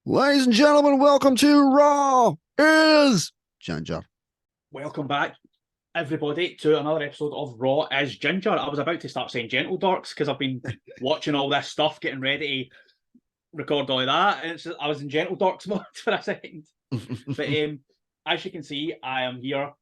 Ladies and gentlemen, welcome to Raw is Ginger. Welcome back, everybody, to another episode of Raw is Ginger. I was about to start saying Gentle Dorks because I've been watching all this stuff, getting ready to record all of that, and I was in Gentle Dorks mode for a second. But as you can see, I am here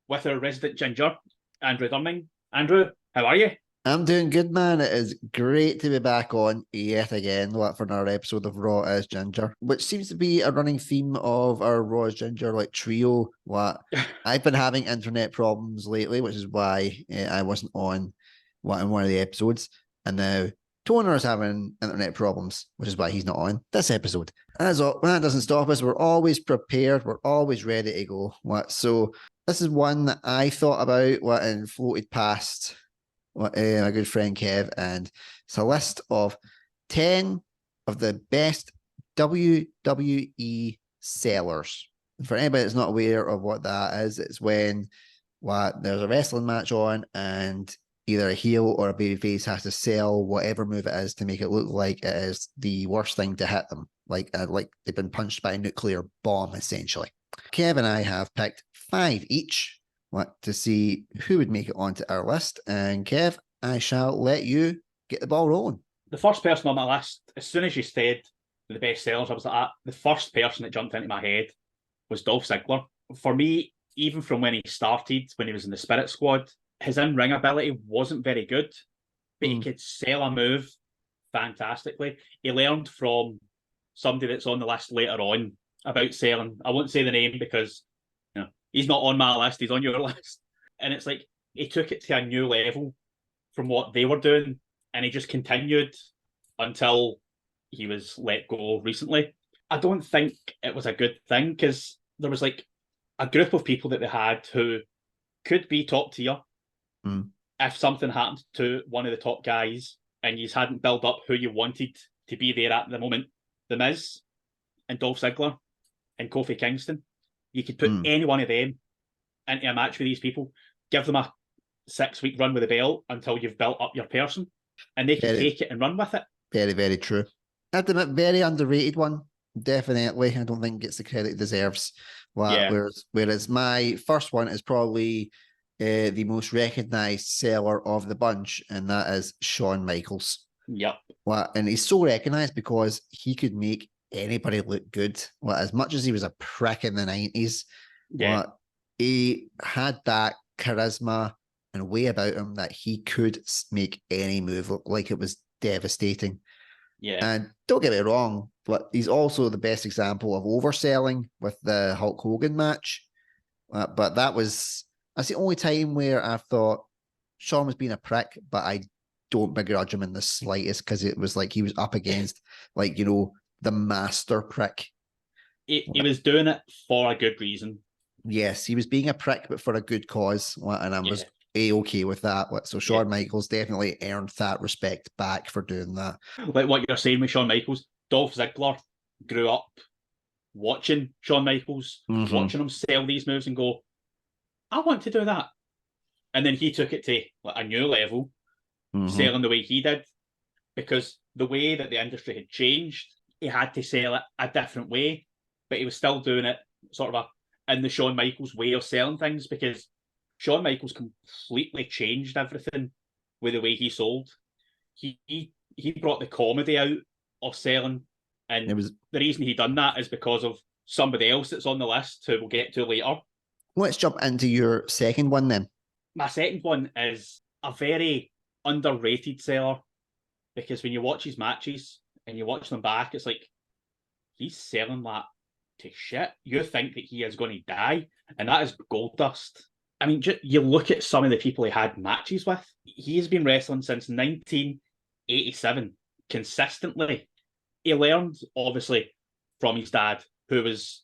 with our resident Ginger, Andrew Dunning. Andrew, how are you? I'm doing good, man. It is great to be back on yet again for another episode of Raw is Ginger, which seems to be a running theme of our Raw is Ginger trio. What I've been having internet problems lately, which is why I wasn't on in one of the episodes, and now Toner is having internet problems, which is why he's not on this episode. As all, that doesn't stop us. We're always prepared. We're always ready to go. So this is one that I thought about and floated past my good friend Kev, and it's a list of 10 of the best WWE sellers. For anybody that's not aware of what that is, it's when there's a wrestling match on and either a heel or a babyface has to sell whatever move it is to make it look like it is the worst thing to hit them, like they've been punched by a nuclear bomb, essentially. Kev and I have picked 5 each to see who would make it onto our list. And Kev, I shall let you get the ball rolling. The first person on my list, as soon as you said the best sellers, I was like, the first person that jumped into my head was Dolph Ziggler. For me, even from when he started, when he was in the Spirit Squad, his in-ring ability wasn't very good, but he could sell a move fantastically. He learned from somebody that's on the list later on about selling. I won't say the name because he's not on my list, he's on your list. And it's like he took it to a new level from what they were doing, and he just continued until he was let go recently. I don't think it was a good thing because there was like a group of people that they had who could be top tier. If something happened to one of the top guys and you hadn't built up who you wanted to be there at the moment, The Miz and Dolph Ziggler and Kofi Kingston, you could put any one of them into a match with these people, give them a 6-week run with the belt until you've built up your person, and they can take it and run with it. Very, very true. I'd admit, very underrated one. Definitely. I don't think it gets the credit it deserves. Whereas my first one is probably the most recognised seller of the bunch, and that is Shawn Michaels. Yep. And he's so recognised because he could make anybody look good. As much as he was a prick in the 90s, he had that charisma and way about him that he could make any move look like it was devastating. Yeah. And don't get me wrong, but he's also the best example of overselling with the Hulk Hogan match. But that's the only time where I thought Shawn was being a prick, but I don't begrudge him in the slightest because it was like he was up against the master prick. He was doing it for a good reason. Yes, he was being a prick, but for a good cause, and I was A-okay with that. So Shawn Michaels definitely earned that respect back for doing that. Like what you're saying with Shawn Michaels, Dolph Ziggler grew up watching Shawn Michaels, watching him sell these moves and go, I want to do that. And then he took it to a new level, selling the way he did, because the way that the industry had changed, he had to sell it a different way, but he was still doing it sort of in the Shawn Michaels way of selling things, because Shawn Michaels completely changed everything with the way he sold. He brought the comedy out of selling, and the reason he done that is because of somebody else that's on the list who we'll get to later. Let's jump into your second one then. My second one is a very underrated seller, because when you watch his matches and you watch them back, it's like he's selling that to shit. You think that he is going to die, and that is Goldust. I mean, you look at some of the people he had matches with. He has been wrestling since 1987 consistently. He learned, obviously, from his dad, who was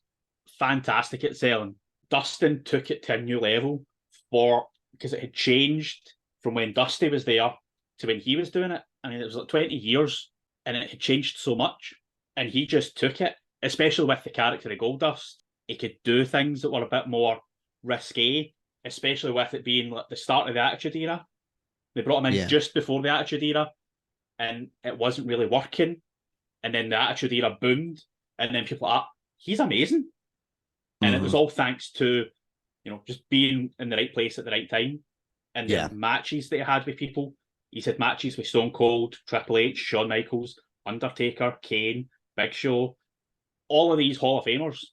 fantastic at selling. Dustin took it to a new level because it had changed from when Dusty was there to when he was doing it. I mean, it was like 20 years, and it had changed so much. And he just took it, especially with the character of Goldust. He could do things that were a bit more risque, especially with it being like the start of the Attitude Era. They brought him in just before the Attitude Era, and it wasn't really working. And then the Attitude Era boomed, And then people are, he's amazing. And it was Mhm. all thanks to, just being in the right place at the right time and the Yeah. matches that he had with people. He's had matches with Stone Cold, Triple H, Shawn Michaels, Undertaker, Kane, Big Show, all of these Hall of Famers.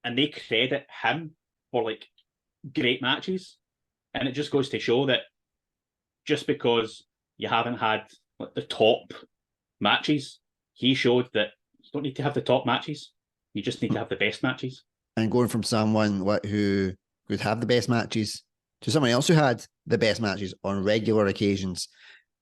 And they credit him for like great matches. And it just goes to show that just because you haven't had like, the top matches, he showed that you don't need to have the top matches. You just need to have the best matches. And going from someone who would have the best matches to someone else who had the best matches on regular occasions,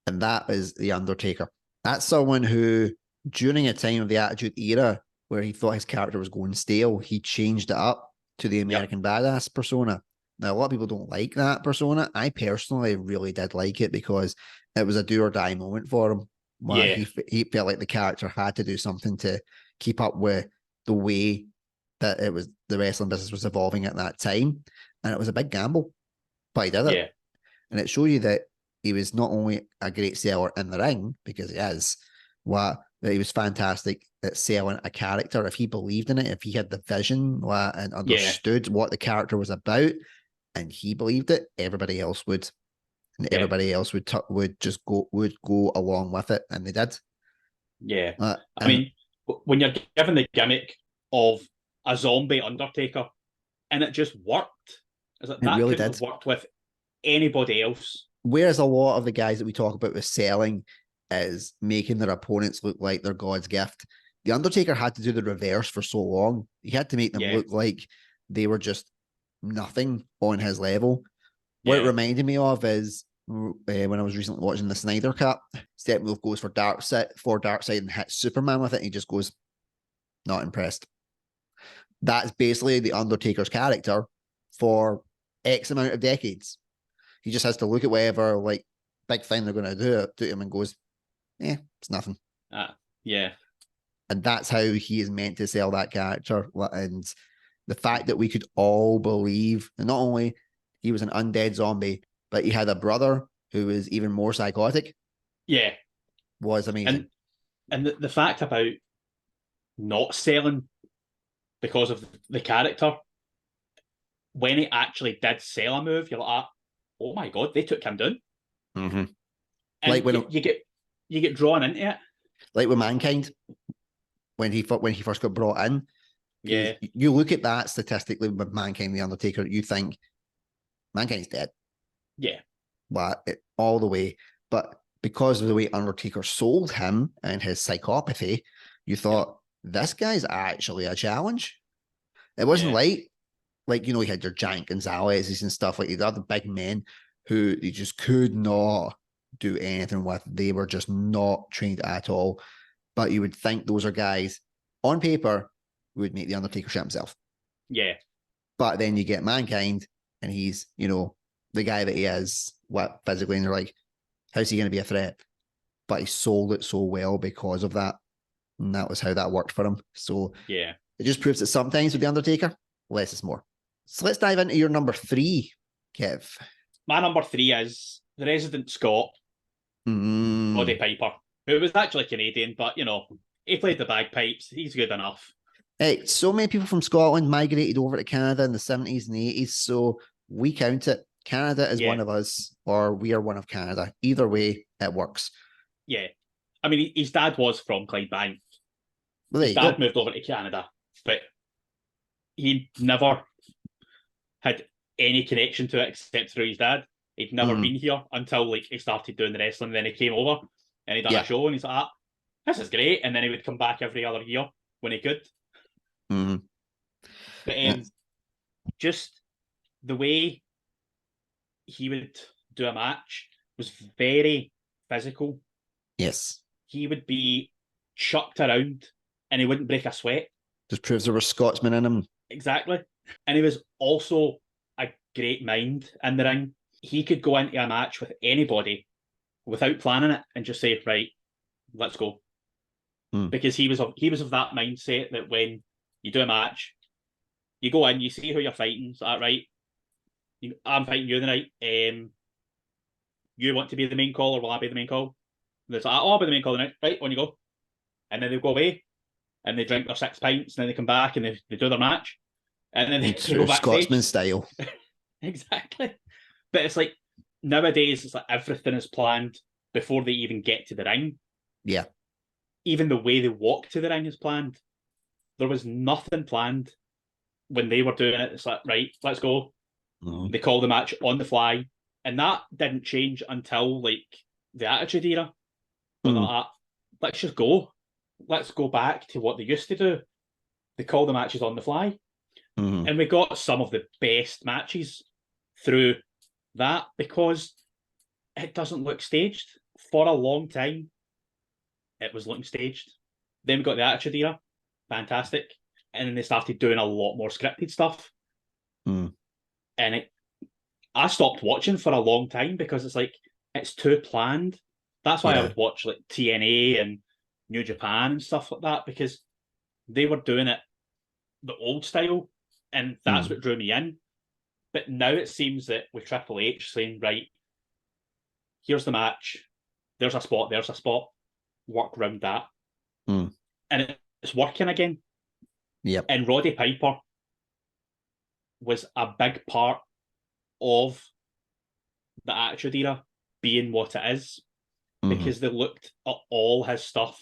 and that is The Undertaker. That's someone who, during a time of the Attitude Era, where he thought his character was going stale, he changed it up to the American Badass persona. Now, a lot of people don't like that persona. I personally really did like it because it was a do or die moment for him. Where Yeah. he felt like the character had to do something to keep up with the way that it was the wrestling business was evolving at that time. And it was a big gamble, but he did it. Yeah. And it showed you that he was not only a great seller in the ring, because he is, that he was fantastic at selling a character. If he believed in it, if he had the vision and understood what the character was about, and he believed it, everybody else would, and everybody else would just go along with it, and they did. Yeah. I And mean, when you're given the gimmick of a zombie Undertaker, and it just worked, is it that really couldn't did. have worked with anybody else. Whereas a lot of the guys that we talk about with selling is making their opponents look like their God's gift. The Undertaker had to do the reverse for so long. He had to make them look like they were just nothing on his level. What it reminded me of is when I was recently watching the Snyder Cut, Steppenwolf goes for Darkseid and hits Superman with it, and he just goes, not impressed. That's basically the Undertaker's character for X amount of decades. He just has to look at whatever like big thing they're going to do to him and goes, it's nothing. Yeah. And that's how he is meant to sell that character. And the fact that we could all believe, and not only he was an undead zombie, but he had a brother who was even more psychotic. Yeah. Was amazing. And the fact about not selling because of the character, when he actually did sell a move, you're like, oh my god, they took him down. Mm-hmm. And like when you get drawn into it. Like with Mankind, when he first got brought in. Yeah. You look at that statistically with Mankind, the Undertaker, you think Mankind's dead. Yeah. But all the way. But because of the way Undertaker sold him and his psychopathy, you thought this guy's actually a challenge. It wasn't like you had your giant Gonzalez's and stuff like the other big men who you just could not do anything with. They were just not trained at all. But you would think those are guys on paper who would make the Undertaker shit himself. Yeah. But then you get Mankind, and he's, the guy that he is, physically, and you're like, how's he going to be a threat? But he sold it so well because of that. And that was how that worked for him. So yeah, it just proves that sometimes with The Undertaker, less is more. So let's dive into your number 3, Kev. My number 3 is the resident Scot, Roddy Piper, who was actually Canadian, but, he played the bagpipes. He's good enough. Hey, so many people from Scotland migrated over to Canada in the 70s and the 80s, so we count it. Canada is one of us, or we are one of Canada. Either way, it works. Yeah. I mean, his dad was from Clydebank. Well, his dad moved over to Canada, but he never had any connection to it except through his dad. He'd never been here until he started doing the wrestling. Then he came over and he done a show, and he's like, this is great. And then he would come back every other year when he could. But just the way he would do a match was very physical. Yes. He would be chucked around and he wouldn't break a sweat. Just proves there were Scotsmen in him. Exactly. And he was also a great mind in the ring. He could go into a match with anybody without planning it and just say, right, let's go. Because he was of that mindset that when you do a match, you go in, you see who you're fighting. Is that right? I'm fighting you tonight. You want to be the main call, or will I be the main call? And it's like, I'll be the main call tonight. Right, on you go. And then they'll go away. and they drink their 6 pints, and then they come back and they do their match, and then they True go backstage. Scotsman style. Exactly. But it's like nowadays, it's like everything is planned before they even get to the ring. Yeah. Even the way they walk to the ring is planned. There was nothing planned when they were doing it. It's like, right, let's go. Mm-hmm. They call the match on the fly. And that didn't change until like the Attitude Era. When they're like, let's just go. Let's go back to what they used to do. They call the matches on the fly. Mm-hmm. And we got some of the best matches through that because it doesn't look staged. For a long time, it was looking staged. Then we got the Attitude Era. Fantastic. And then they started doing a lot more scripted stuff. Mm. And I stopped watching for a long time because it's like, it's too planned. That's why I would watch like TNA and New Japan and stuff like that, because they were doing it the old style, and that's what drew me in. But now it seems that with Triple H saying, right, here's the match, there's a spot, work around that. And it's working again. Yep. And Roddy Piper was a big part of the Attitude Era being what it is, because they looked at all his stuff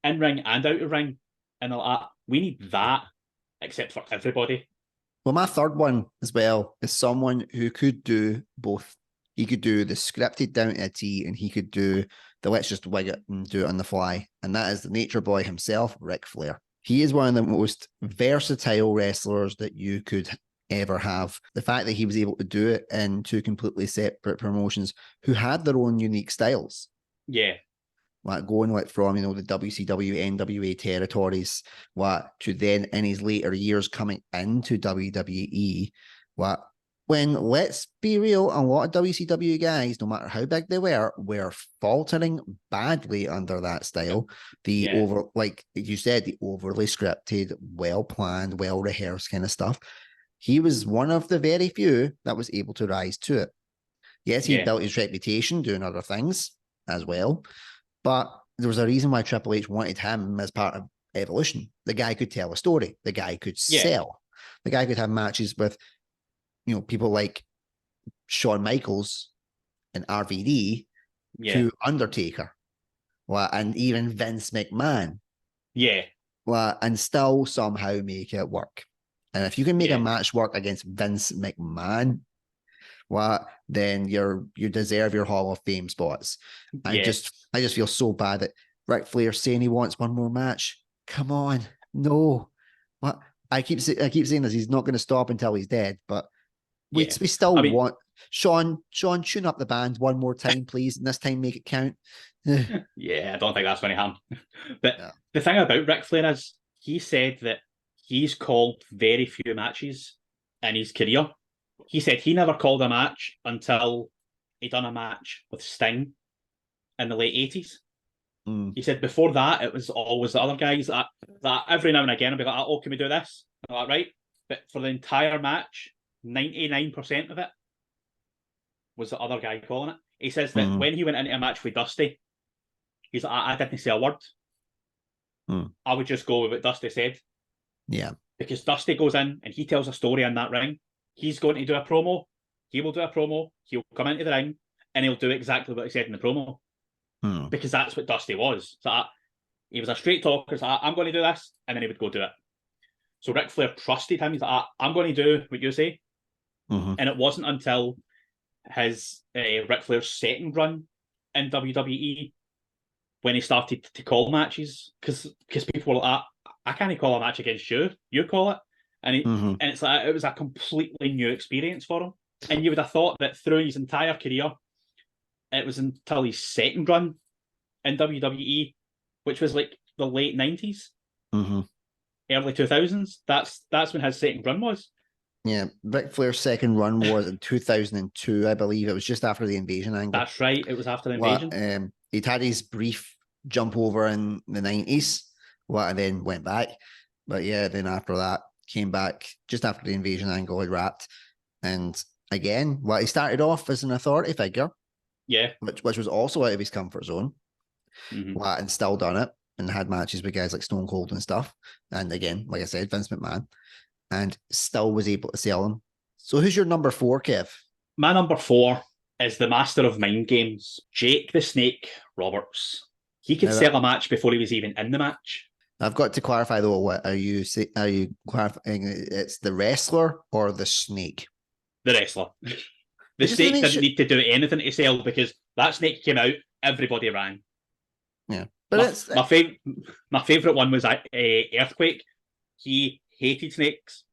in ring and out of ring, and they're like, we need that, except for everybody. Well, my third one as well is someone who could do both. He could do the scripted down to a T, and he could do the let's just wig it and do it on the fly. And that is the Nature Boy himself, Ric Flair. He is one of the most versatile wrestlers that you could ever have. The fact that he was able to do it in two completely separate promotions who had their own unique styles. Yeah. Like going like from, the WCW, NWA territories, to then in his later years coming into WWE, when, let's be real, a lot of WCW guys, no matter how big they were faltering badly under that style. Like you said, the overly scripted, well-planned, well-rehearsed kind of stuff. He was one of the very few that was able to rise to it. Yes, he built his reputation doing other things as well, but there was a reason why Triple H wanted him as part of Evolution. The guy could tell a story. The guy could sell. The guy could have matches with, people like Shawn Michaels and RVD to Undertaker, and even Vince McMahon. Yeah. And still somehow make it work. And if you can make a match work against Vince McMahon, then you deserve your Hall of Fame spots. I just feel so bad that Ric Flair saying he wants one more match. Come on, no. I keep saying this. He's not going to stop until he's dead. But we still want Sean. Tune up the band one more time, please, and this time make it count. Yeah, I don't think that's going to happen. But the thing about Ric Flair is he said that he's called very few matches in his career. He said he never called a match until he done a match with Sting in the late 80s. He said before that, it was always the other guys that every now and again I'd be like, oh, can we do this? I'm like, right. But for the entire match, 99% of it was the other guy calling it. He says that when he went into a match with Dusty, he's like, I didn't say a word. I would just go with what Dusty said. Yeah. Because Dusty goes in and he tells a story in that ring. He's going to do a promo. He will do a promo. He'll come into the ring and he'll do exactly what he said in the promo. Because that's what Dusty was. So he was a straight talker. So I'm going to do this. And then he would go do it. So Ric Flair trusted him. He's like, I'm going to do what you say. And it wasn't until his Ric Flair's second run in WWE when he started to call matches. Because people were like, I can't call a match against you. You call it. And it's like it was a completely new experience for him. And you would have thought that through his entire career, it was until his second run in WWE, which was like the late 90s, early 2000s. That's when his second run was. Yeah, Ric Flair's second run was in 2002, I believe. It was just after the Invasion angle. That's right. It was after the Invasion. He'd had his brief jump over in the 90s, and then went back. But yeah, then after that, came back just after the Invasion angle had wrapped. And again, he started off as an authority figure. Yeah. Which was also out of his comfort zone. And still done it. and had matches with guys like Stone Cold and stuff. And again, like I said, Vince McMahon, and still was able to sell them. So who's your number 4, Kev? My number 4 is the master of mind games, Jake the Snake Roberts. He could sell a match before he was even in the match. I've got to clarify though. What are you clarifying? It's the wrestler or the snake? The wrestler. The snake didn't need to do anything to sell because that snake came out, everybody ran. Yeah, but my favorite one was Earthquake. He hated snakes.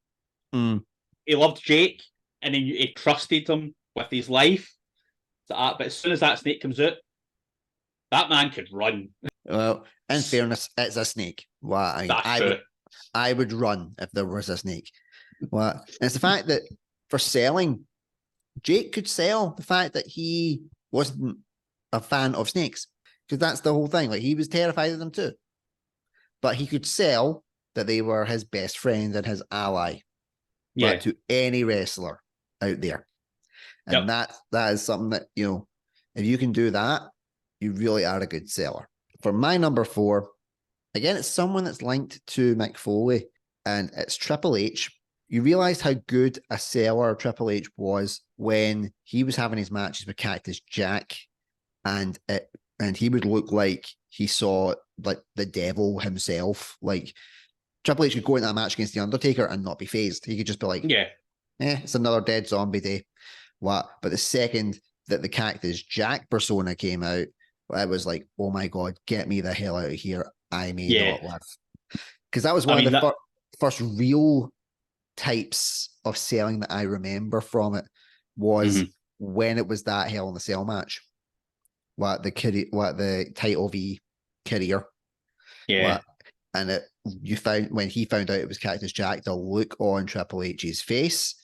He loved Jake, and he trusted him with his life. But as soon as that snake comes out, that man could run. Well, in fairness, it's a snake. I would run if there was a snake. And it's the fact that for selling, Jake could sell the fact that he wasn't a fan of snakes, because that's the whole thing. Like, he was terrified of them too, but he could sell that they were his best friend and his ally. But to any wrestler out there, and that is something that, you know, if you can do that, you really are a good seller. For my number 4, again, it's someone that's linked to Mick Foley, and it's Triple H. You realize how good a seller Triple H was when he was having his matches with Cactus Jack, and he would look like he saw like the devil himself. Like, Triple H could go into that match against The Undertaker and not be phased. He could just be like, it's another dead zombie day. What? But the second that the Cactus Jack persona came out, it was like, oh my God, get me the hell out of here. I may not live. Because that was one of the first real types of selling that I remember from it, was when it was that Hell in the Cell match. The title V career. Yeah. And when he found out it was Cactus Jack, the look on Triple H's face,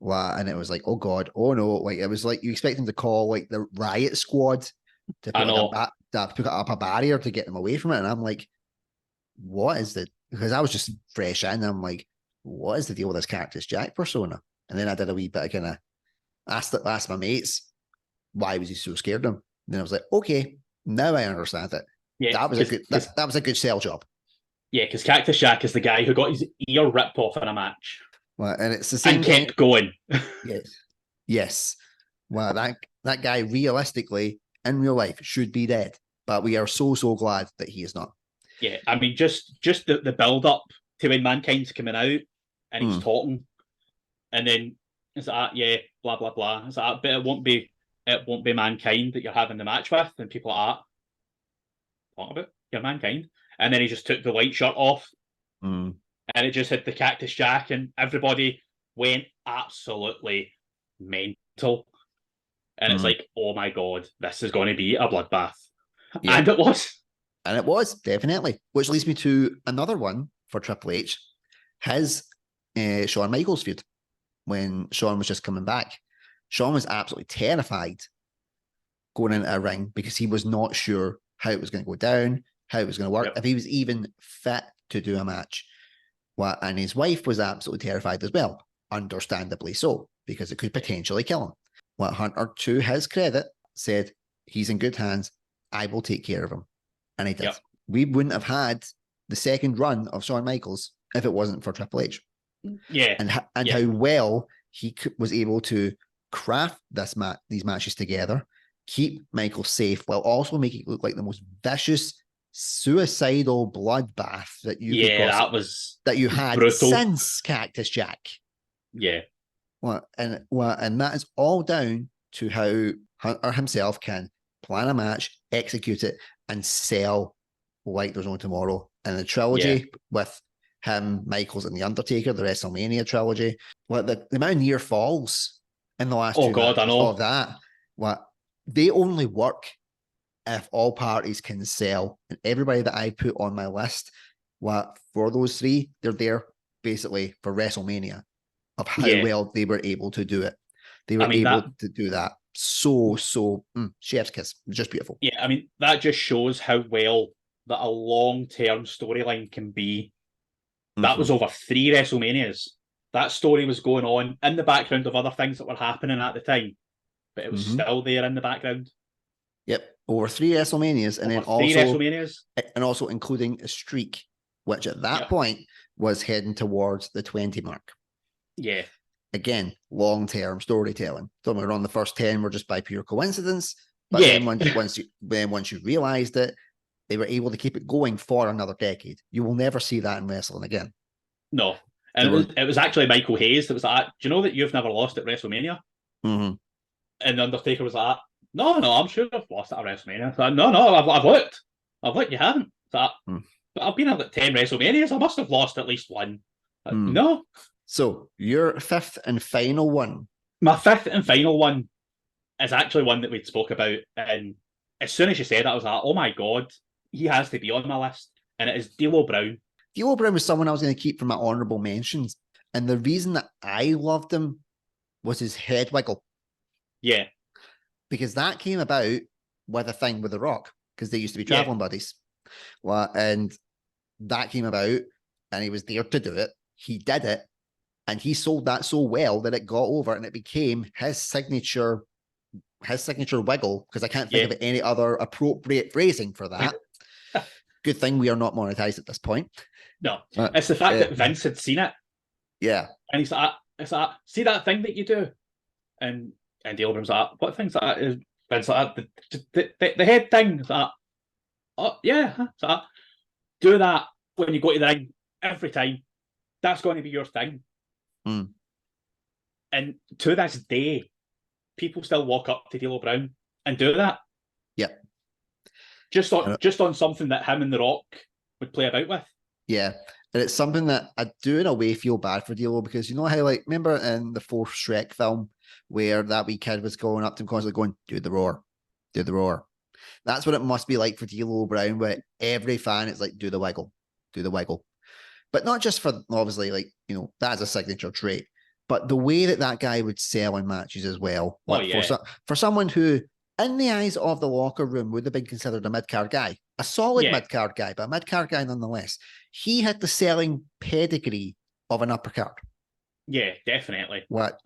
and it was like, oh God, oh no. Like, it was like you expect him to call like the Riot Squad to put up a barrier to get them away from it. And I'm like, what is the, because I was just fresh in, and I'm like, what is the deal with this Cactus Jack persona? And then I did a wee bit of kind of asked my mates, why was he so scared of him? And then I was like, okay, now I understand it. Yeah, that was a good sell job. Yeah, because Cactus Jack is the guy who got his ear ripped off in a match. Well, and it's the same and kept going. Yes. Well, that guy realistically in real life should be dead, but we are so glad that he is not. Yeah, I mean, just the build up to when Mankind's coming out and he's talking, and then it's like, blah blah blah. It's like, but it won't be Mankind that you're having the match with, and people are talking about you're Mankind, and then he just took the white shirt off, and it just hit the Cactus Jack, and everybody went absolutely mental, and it's like, oh my God, this is going to be a bloodbath, and it was. And it was, definitely. Which leads me to another one for Triple H. His Shawn Michaels feud, when Shawn was just coming back. Shawn was absolutely terrified going into a ring because he was not sure how it was going to go down, how it was going to work, if he was even fit to do a match. And his wife was absolutely terrified as well, understandably so, because it could potentially kill him. Hunter, to his credit, said, he's in good hands. I will take care of him. And he did. We wouldn't have had the second run of Shawn Michaels if it wasn't for Triple H. Yeah. And how well he was able to craft these matches together, keep Michaels safe, while also making it look like the most vicious, suicidal bloodbath that you had brutal since Cactus Jack. Yeah. And that is all down to how Hunter himself can plan a match, execute it, and sell like there's no tomorrow. And the trilogy with him, Michaels, and The Undertaker, the WrestleMania trilogy, the amount of near falls in the last 2 God, I know. Of that, they only work if all parties can sell. And everybody that I put on my list, for those 3, they're there basically for WrestleMania, of how well they were able to do it. They were able to do that. So chef's kiss, just beautiful. Yeah, I mean, that just shows how well that a long-term storyline can be. That was over 3 WrestleManias. That story was going on in the background of other things that were happening at the time, but it was still there in the background. Yep. over 3 WrestleManias, and then Three WrestleManias. also including a streak, which at that Yep. point was heading towards the 20 mark. Yeah. Again, long-term storytelling. Don't get me wrong, the first 10 were just by pure coincidence, but Yeah. then once you realized it, they were able to keep it going for another decade. You will never see that in wrestling again. No. And it was actually Michael Hayes that was like, do you know that you've never lost at WrestleMania? Mm-hmm. And the Undertaker was like, no, I'm sure I've lost at WrestleMania. So, no, I've looked. You haven't. So, but I've been at like 10 WrestleManias. I must have lost at least one. No. So your fifth and final one. My fifth and final one is actually one that we'd spoke about. And as soon as you said that, I was like, oh my God, he has to be on my list. And it is D'Lo Brown. D'Lo Brown was someone I was going to keep from my honorable mentions. And the reason that I loved him was his head wiggle. Yeah. Because that came about with a thing with The Rock, because they used to be traveling buddies. Well, and that came about, and he was there to do it. He did it, and he sold that so well that it got over, and it became his signature wiggle, because I can't think of any other appropriate phrasing for that. Good thing we are not monetized at this point. No, it's the fact that Vince had seen it. Yeah. And he's like, see that thing that you do? And D'Lo Brown's like, what thing's that? Vince like, the head thing. It's like, oh, yeah. It's like, do that when you go to the ring every time. That's going to be your thing. And to this day, people still walk up to D'Lo Brown and do that. Yeah. Just on something that him and The Rock would play about with. Yeah. And it's something that I do in a way feel bad for D'Lo, because you know how, like, remember in the fourth Shrek film where that wee kid was going up to him constantly going, do the roar. That's what it must be like for D'Lo Brown, where every fan is like, do the wiggle. But not just for, obviously, like, you know, that's a signature trait, but the way that guy would sell in matches as well. Like, for someone who, in the eyes of the locker room, would have been considered a mid-card guy, a solid mid-card guy, but a mid-card guy nonetheless. He had the selling pedigree of an upper card. Yeah, definitely.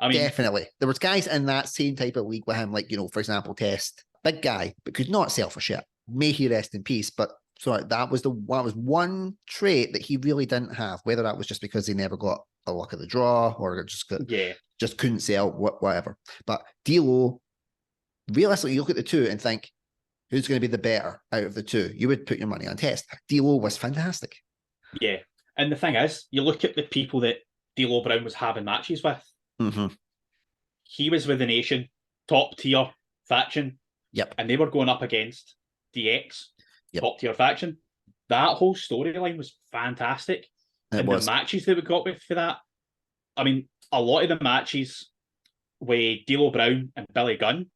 Definitely. There was guys in that same type of league with him, like, you know, for example, Test, big guy, but could not sell for shit. May he rest in peace. But sorry, that was one trait that he really didn't have, whether that was just because he never got a luck of the draw or just couldn't sell, whatever. But D'Lo, realistically, you look at the two and think, who's going to be the better out of the two? You would put your money on Test. D'Lo was fantastic. Yeah. And the thing is, you look at the people that D'Lo Brown was having matches with. Mm-hmm. He was with the Nation, top tier faction. Yep. And they were going up against DX, top tier faction. That whole storyline was fantastic. The matches that we got with for that. I mean, a lot of the matches with D'Lo Brown and Billy Gunn,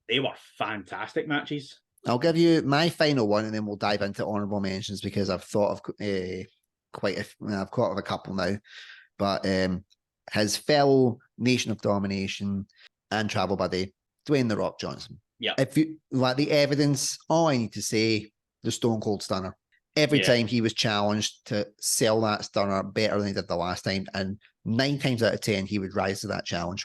they were fantastic matches. I'll give you my final one, and then we'll dive into honorable mentions, because I've thought of I've caught of a couple now. But his fellow Nation of Domination and travel buddy, Dwayne "The Rock" Johnson. Yeah. If you like the evidence, all I need to say, the Stone Cold Stunner. Every time he was challenged to sell that stunner better than he did the last time, and 9 times out of 10 he would rise to that challenge.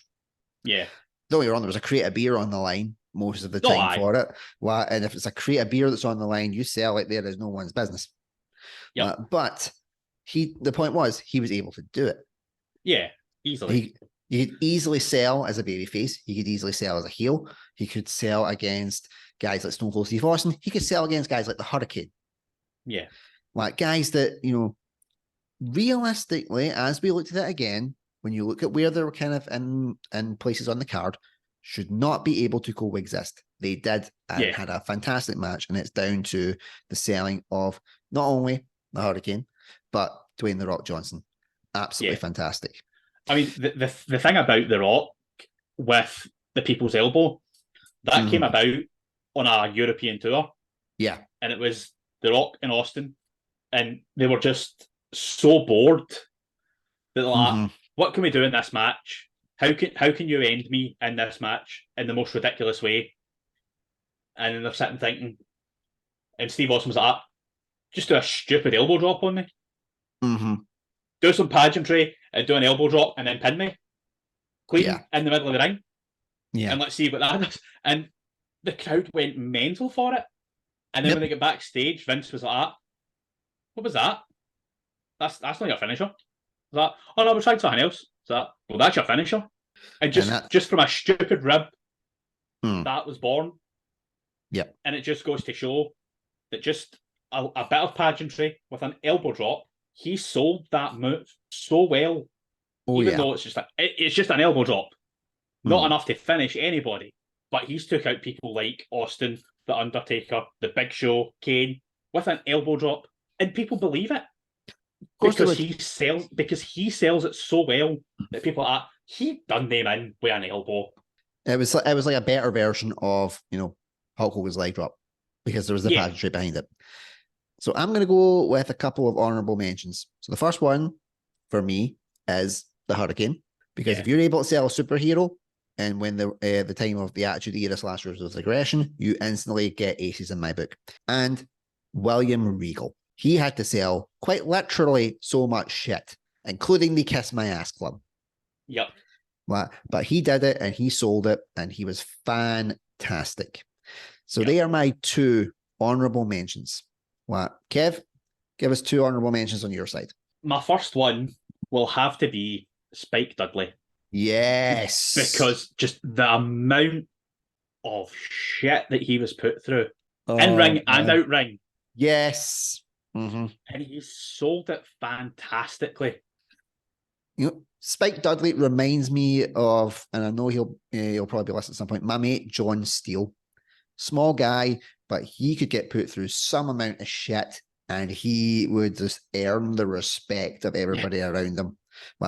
Yeah. Don't get me wrong, there was a crate of beer on the line most of the time for it. Well, and if it's a crate of beer that's on the line, you sell it there is no one's business. Yeah. But the point was, he was able to do it. Yeah, easily. He could easily sell as a babyface. He could easily sell as a heel. He could sell against guys like Stone Cold Steve Austin. He could sell against guys like the Hurricane. Yeah. Like guys that, you know, realistically, as we looked at it again, when you look at where they were kind of in places on the card, should not be able to coexist. They did and had a fantastic match, and it's down to the selling of not only the Hurricane, but Dwayne "The Rock" Johnson. Absolutely fantastic. I mean, the thing about The Rock with the People's Elbow, that came about on a European tour. Yeah. And it was The Rock in Austin, and they were just so bored that they're like, what can we do in this match? How can you end me in this match in the most ridiculous way? And then they're sitting thinking, and Steve Austin was like, just do a stupid elbow drop on me. Do some pageantry and do an elbow drop and then pin me. Clean in the middle of the ring. Yeah. And let's see what that does. And the crowd went mental for it. And then when they get backstage, Vince was like, "What was that? That's not your finisher." That, "Oh no, we're trying something else." So, "Well, that's your finisher." And just from a stupid rib, that was born. Yep. And it just goes to show that just a bit of pageantry with an elbow drop, he sold that move so well. Even though it's just an elbow drop, not enough to finish anybody. But he's took out people like Austin, The Undertaker, The Big Show, Kane with an elbow drop, and people believe it because he sells it so well that people are, he done them in with an elbow. It was like a better version of, Hulk Hogan's leg drop, because there was the pageantry behind it. So I'm going to go with a couple of honorable mentions. So the first one for me is the Hurricane, because if you're able to sell a superhero, and when the time of the Attitude Era / Ruthless Aggression, you instantly get aces in my book. And William Regal, he had to sell quite literally so much shit, including the Kiss My Ass Club. Yep. But he did it, and he sold it, and he was fantastic. So they are my two honorable mentions. Kev, give us two honorable mentions on your side. My first one will have to be Spike Dudley. Yes. Because just the amount of shit that he was put through in ring and out ring. Yes. Mm-hmm. And he sold it fantastically. Spike Dudley reminds me of, and I know he'll probably be listening at some point, my mate John Steele. Small guy, but he could get put through some amount of shit, and he would just earn the respect of everybody around him.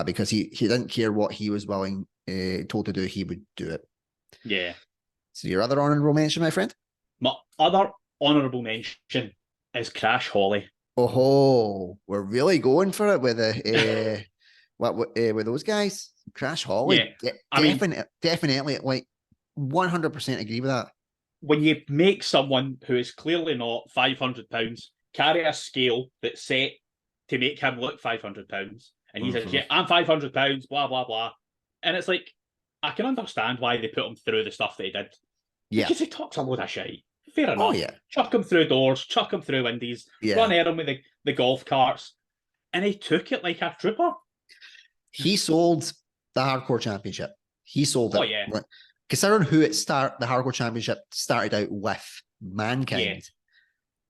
Because he didn't care what he was told to do, he would do it. Yeah. So your other honourable mention, my friend? My other honourable mention is Crash Holly. Oh, we're really going for it with with those guys. Crash Holly. Yeah, definitely, like 100% agree with that. When you make someone who is clearly not 500 pounds carry a scale that's set to make him look 500 pounds, and he says, "Yeah, I'm 500 pounds," blah blah blah, and it's like, I can understand why they put him through the stuff they did, because he talks a load of shit. Fair enough. Chuck him through doors, chuck him through windies, run at him with the golf carts, and he took it like a trooper. He sold the Hardcore Championship. He sold it. Oh yeah. Considering who the Hardcore Championship started out with, Mankind,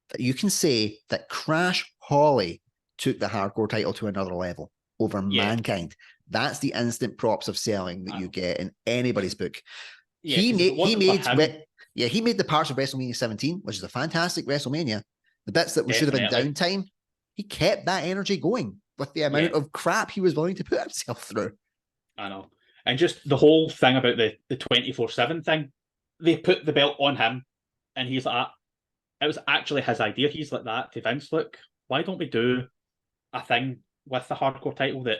that you can say that Crash Holly took the Hardcore title to another level over Mankind. That's the instant props of selling that you get in anybody's book. He made the parts of WrestleMania 17, which is a fantastic WrestleMania. The bits that should have been downtime, he kept that energy going with the amount of crap he was willing to put himself through. I know. And just the whole thing about the 24/7 thing, they put the belt on him, and he's like, it was actually his idea. He's like that to Vince, look, why don't we do a thing with the Hardcore title that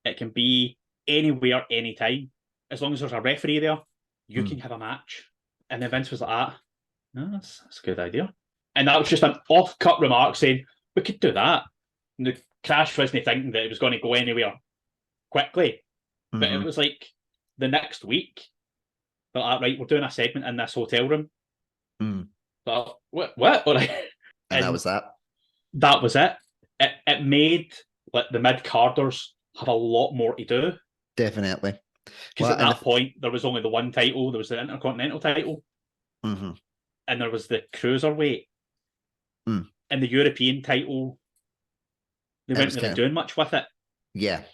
it can be anywhere, anytime, as long as there's a referee there, you can have a match. And then Vince was like, no, that's a good idea. And that was just an off-cut remark saying, we could do that. And the Crash wasn't thinking that it was going to go anywhere quickly. But it was like the next week, they're like, right, we're doing a segment in this hotel room. But what? And that was that. That was it. It made like the mid-carders have a lot more to do. Definitely. Because at that point, there was only the one title. There was the Intercontinental title. And there was the Cruiserweight. And the European title, they weren't really doing much with it. Yeah.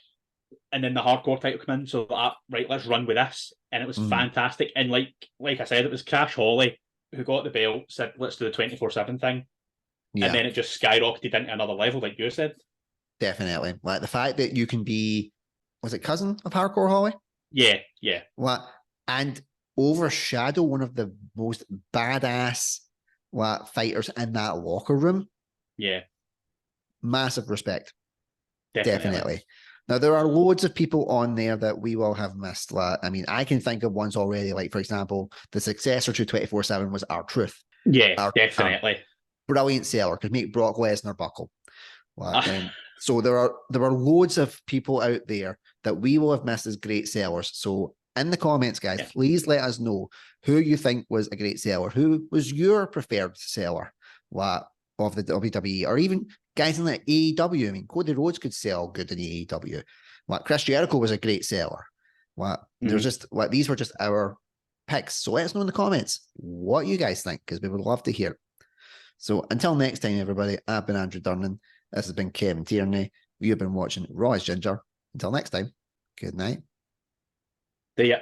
And then the Hardcore title came in, so right, let's run with this. And it was fantastic. And like I said, it was Crash Holly who got the belt, said, let's do the 24/7 thing. Yeah. And then it just skyrocketed into another level, like you said. Definitely. Like the fact that you can be, was it cousin of Hardcore Holly? Yeah. And overshadow one of the most badass fighters in that locker room. Yeah. Massive respect. Definitely. Now, there are loads of people on there that we will have missed. I mean, I can think of ones already, like, for example, the successor to 24/7 was R-Truth. Yeah, definitely. Brilliant seller, could make Brock Lesnar buckle. So there are loads of people out there that we will have missed as great sellers. So in the comments, guys, Yeah. please let us know who you think was a great seller. Who was your preferred seller of the WWE, or even guys in the AEW? I mean, Cody Rhodes could sell good in AEW. Chris Jericho was a great seller. There's just these were just our picks. So let us know in the comments what you guys think, because we would love to hear. So until next time, everybody, I've been Andrew Durnan. This has been Kevin Tierney. You've been watching Raw is Ginger. Until next time, good night. See ya.